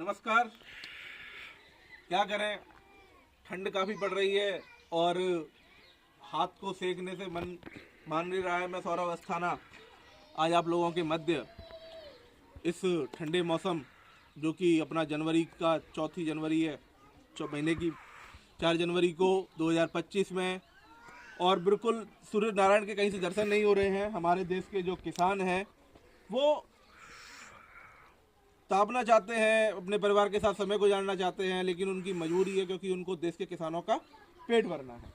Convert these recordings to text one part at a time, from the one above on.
नमस्कार। क्या करें, ठंड काफ़ी पड़ रही है और हाथ को सेकने से मन मान नहीं रहा है। मैं सौरभ अस्थाना आज आप लोगों के मध्य इस ठंडे मौसम जो कि अपना जनवरी का चौथी जनवरी है, महीने की 4 जनवरी को 2025 में, और बिल्कुल सूर्य नारायण के कहीं से दर्शन नहीं हो रहे हैं। हमारे देश के जो किसान हैं वो तापना चाहते हैं, अपने परिवार के साथ समय गुजारना चाहते हैं, लेकिन उनकी मजबूरी है क्योंकि उनको देश के किसानों का पेट भरना है।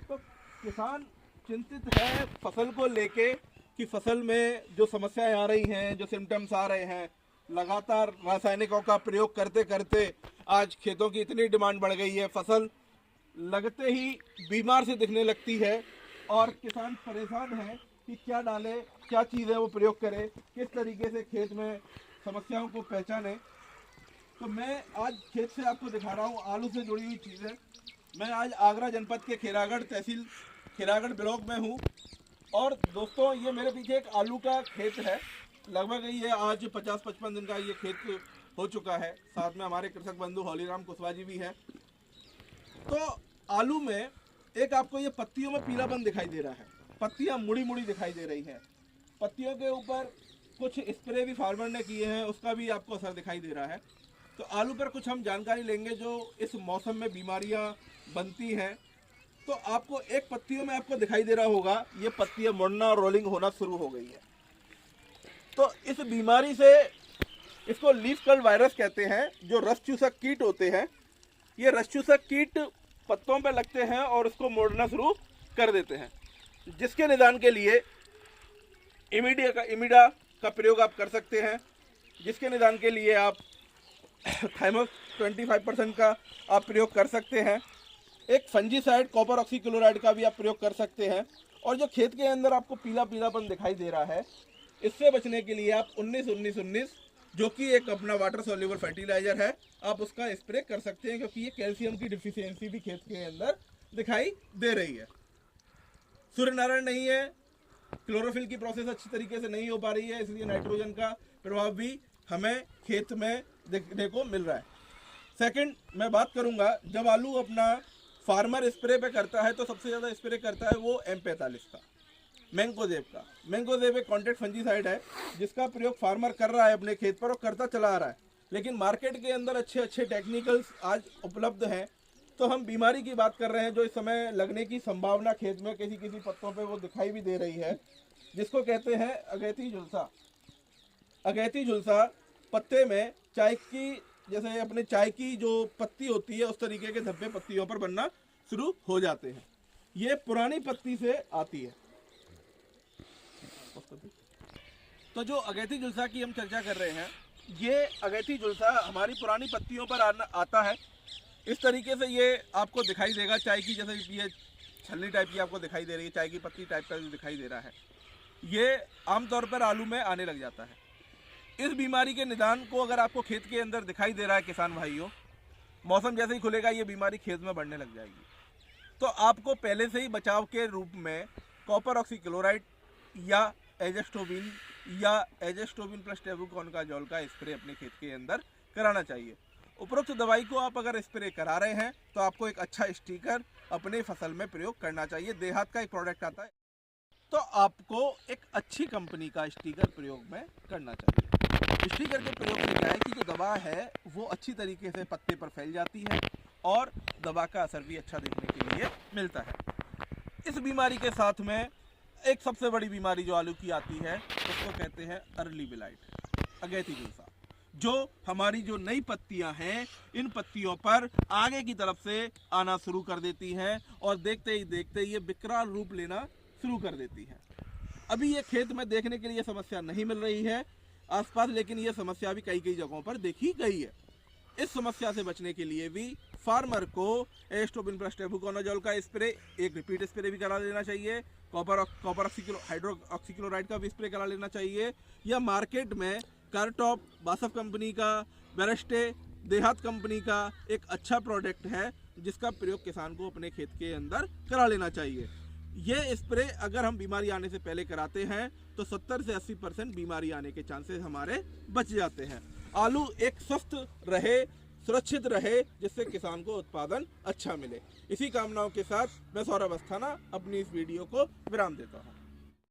तो किसान चिंतित है फसल को लेके कि फसल में जो समस्याएं आ रही हैं, जो सिम्टम्स आ रहे हैं, लगातार रासायनिकों का प्रयोग करते करते आज खेतों की इतनी डिमांड बढ़ गई है, फसल लगते ही बीमार से दिखने लगती है और किसान परेशान है कि क्या डाले, क्या चीज़ें वो प्रयोग करे, किस तरीके से खेत में समस्याओं को पहचाने। तो मैं आज खेत से आपको दिखा रहा हूँ आलू से जुड़ी हुई चीज़ें। मैं आज आगरा जनपद के खैरागढ़ तहसील खैरागढ़ ब्लॉक में हूँ और दोस्तों ये मेरे पीछे एक आलू का खेत है। लगभग ये आज 50-55 दिन का ये खेत हो चुका है। साथ में हमारे कृषक बंधु हौलीराम कुशवाहा जी भी हैं। तो आलू में एक आपको ये पत्तियों में पीलापन दिखाई दे रहा है, पत्तियाँ मुड़ी मुड़ी दिखाई दे रही हैं। पत्तियों के ऊपर कुछ स्प्रे भी फार्मर ने किए हैं, उसका भी आपको असर दिखाई दे रहा है। तो आलू पर कुछ हम जानकारी लेंगे जो इस मौसम में बीमारियां बनती हैं। तो आपको एक पत्तियों में आपको दिखाई दे रहा होगा ये पत्तियां मुड़ना और रोलिंग होना शुरू हो गई है। तो इस बीमारी से, इसको लीफ कर्ल वायरस कहते हैं, जो रस चूसक कीट होते हैं, ये रस चूसक कीट पत्तों पर लगते हैं और उसको मोड़ना शुरू कर देते हैं, जिसके निदान के लिए इमिडा का प्रयोग आप कर सकते हैं, जिसके निदान के लिए आप थाइमोस 25% का आप प्रयोग कर सकते हैं। एक फंजीसाइड कॉपर ऑक्सीक्लोराइड का भी आप प्रयोग कर सकते हैं। और जो खेत के अंदर आपको पीला पीलापन दिखाई दे रहा है, इससे बचने के लिए आप 19-19-19 जो कि एक अपना वाटर सोल्यूबल फर्टिलाइजर है, आप उसका स्प्रे कर सकते हैं, क्योंकि ये कैल्शियम की डिफिशियंसी भी खेत के अंदर दिखाई दे रही है। सूर्य नारायण नहीं है, क्लोरोफिल की प्रोसेस अच्छी तरीके से नहीं हो पा रही है, इसलिए नाइट्रोजन का प्रभाव भी हमें खेत में देखने को मिल रहा है। सेकंड, मैं बात करूंगा, जब आलू अपना फार्मर स्प्रे पे करता है तो सबसे ज़्यादा स्प्रे करता है वो M45 का, मैंकोजेब का। मैंकोजेब एक कॉन्ट्रैक्ट फंजीसाइड है जिसका प्रयोग फार्मर कर रहा है अपने खेत पर और करता चला आ रहा है, लेकिन मार्केट के अंदर अच्छे अच्छे टेक्निकल्स आज उपलब्ध हैं। तो हम बीमारी की बात कर रहे हैं जो इस समय लगने की संभावना खेत में किसी किसी पत्तों पे वो दिखाई भी दे रही है, जिसको कहते हैं अगैती झुलसा। अगैती झुलसा पत्ते में चाय की, जैसे अपने चाय की जो पत्ती होती है उस तरीके के धब्बे पत्तियों पर बनना शुरू हो जाते हैं। ये पुरानी पत्ती से आती है। तो जो अगैती झुलसा की हम चर्चा कर रहे हैं, ये अगैती झुलसा हमारी पुरानी पत्तियों पर आता है। इस तरीके से ये आपको दिखाई देगा, चाय की जैसे ये छलनी टाइप की आपको दिखाई दे रही है, चाय की पत्ती टाइप का जो दिखाई दे रहा है, ये आमतौर पर आलू में आने लग जाता है। इस बीमारी के निदान को अगर आपको खेत के अंदर दिखाई दे रहा है किसान भाइयों, मौसम जैसे ही खुलेगा ये बीमारी खेत में बढ़ने लग जाएगी। तो आपको पहले से ही बचाव के रूप में कॉपर ऑक्सीक्लोराइड या एजेस्टोबिन प्लस टेबुकोनकाजोल का स्प्रे अपने खेत के अंदर कराना चाहिए। उपरोक्त दवाई को आप अगर स्प्रे करा रहे हैं तो आपको एक अच्छा स्टिकर अपने फसल में प्रयोग करना चाहिए। देहात का एक प्रोडक्ट आता है, तो आपको एक अच्छी कंपनी का स्टिकर प्रयोग में करना चाहिए। स्टिकर के प्रयोग से क्या है कि जो दवा है वो अच्छी तरीके से पत्ते पर फैल जाती है और दवा का असर भी अच्छा देखने के लिए मिलता है। इस बीमारी के साथ में एक सबसे बड़ी बीमारी जो आलू की आती है उसको कहते हैं अर्ली ब्लाइट, अगैती झुलसा, जो हमारी जो नई पत्तियां हैं इन पत्तियों पर आगे की तरफ से आना शुरू कर देती हैं और देखते ही देखते ये विकराल रूप लेना शुरू कर देती है। अभी ये खेत में देखने के लिए समस्या नहीं मिल रही है आसपास, लेकिन ये समस्या भी कई जगहों पर देखी गई है। इस समस्या से बचने के लिए भी फार्मर को एस्टोबिन प्लस टेबुकोनाजोल का स्प्रे, एक रिपीट स्प्रे भी करा लेना चाहिए, कॉपर ऑक्सीक्लोराइड का भी स्प्रे करा लेना चाहिए, या मार्केट में कारटॉप, बासफ कंपनी का, बेरेस्टे, देहात कंपनी का एक अच्छा प्रोडक्ट है जिसका प्रयोग किसान को अपने खेत के अंदर करा लेना चाहिए। ये स्प्रे अगर हम बीमारी आने से पहले कराते हैं तो 70 से 80% बीमारी आने के चांसेस हमारे बच जाते हैं। आलू एक स्वस्थ रहे, सुरक्षित रहे, जिससे किसान को उत्पादन अच्छा मिले। इसी कामनाओं के साथ मैं सौरभ अस्थाना अपनी इस वीडियो को विराम देता हूँ।